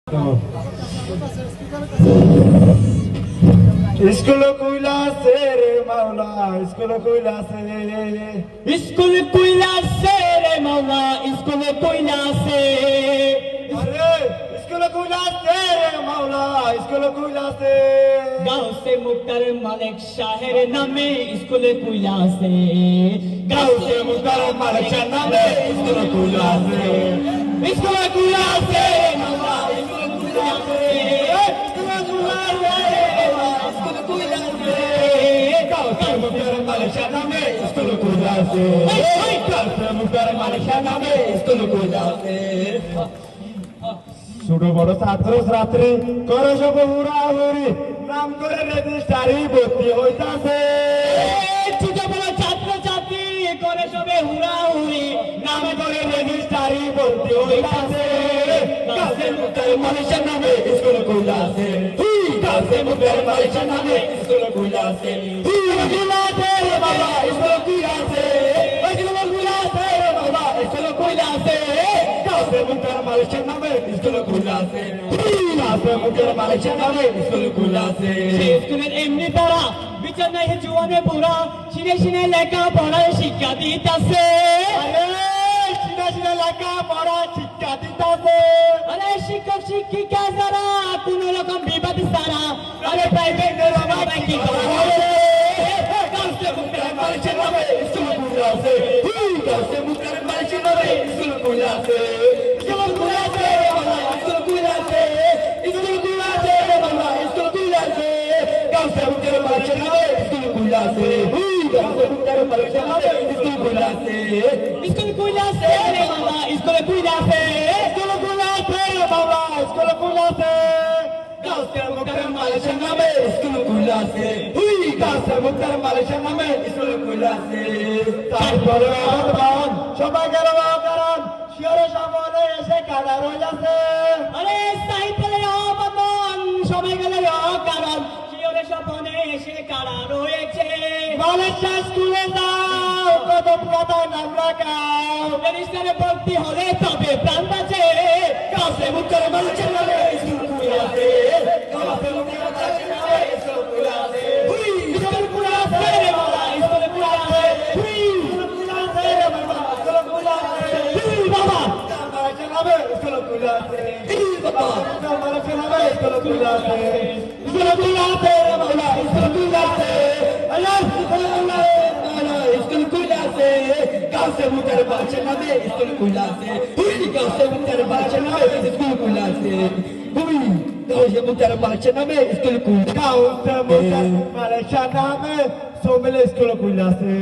school कोइला से रे मौला स्कूल कोइला से स्कूल कोइला से रे मौला स्कूल कोइला से अरे स्कूल कोइला से रे मौला स्कूल कोइला से गांव से मुक्तर मालिक शाहर नामे स्कूल कोइला से गांव से मुक्तर मालिक शाहर नामे स्कूल कोइला से स्कूल कोइला से मौला स्कूल कोइला से ছোট বড় ছাত্র ছাত্রী করে সব হুড়াহুড়ি নাম করে রেজিস্ট্রারি ভর্তি হইতাছে ছোট বড় ছাত্র ছাত্রী করে সবে হুড়াহুড়ি নাম করে রেজিস্ট্রারি ভর্তি হইতাছে কাছে মুক্তার মানুষের নামে স্কুল খুলাছে কাছে মুক্তার মানুষের নামে স্কুল খুলাছে বাবা স্কুল খুলাছে মুখের মালিকের নামে স্কুল খুলাছে মুখের মালিকের নামে স্কুল খুলাছে স্কুলের এমনি তারা বিচার নাই জুয়ানে পুরা সিনে সিনে লেখা পড়ায় শিক্ষা দিতাছে সিনে সিনে লেখা পড়া শিক্ষা দিতাছে আরে শিক্ষক শিক্ষিকা যারা কোন রকম বিবাদ ছাড়া আরে প্রাইভেটের বাবা কি করে মুখের মালিকের নামে স্কুল খুলাছে মুখের মালিকের নামে স্কুল খুলাছে स्कूल खुलासे रे बाबा स्कूल खुलासे स्कूल खुलासे बाबा स्कूल खुलासे गाँव से मुक्तर मालिक नामे स्कूल खुलासे गाँव से मुक्तर मालिक नामे स्कूल खुलासे তারপরে ভগবান সবাই গেল কারণ শিওর সামনে এসে কাদা রয়েছে আরে সাইকেলের অবদান সবাই গেল কারণ শিওরে স্বপ্নে এসে কারা রয়েছে বালেশা স্কুলে যাও কদম কাদায় নাম লাগাও রেজিস্টারে ভর্তি হলে তবে প্রাণ বাঁচে কাছে মুক্তার মালিকের নামে স্কুল খুলাছে কাছে মুক্তার মালিকের নামে স্কুল খুলাছে স্কুল খুলাছে রে বাবা স্কুল খুলাছে স্কুল খুলাছে রে বাবা স্কুল খুলাছে বাবা মালিকের নামে স্কুল খুলাছে বাবা মালিকের নামে স্কুল খুলাছে স্কুল খুলাছে রে বাবা স্কুল খুলাছে আল্লাহ স্কুল খুলাছে কাছে মুক্তার মালিকের নামে স্কুল খুলাছে কাছে মুক্তার মালিকের নামে স্কুল খুলাছে কাছে মুক্তার মালিকের নামে স্কুল খুলাছে কাছে মুক্তার মালিকের নামে সোমেলে স্কুল খুলাছে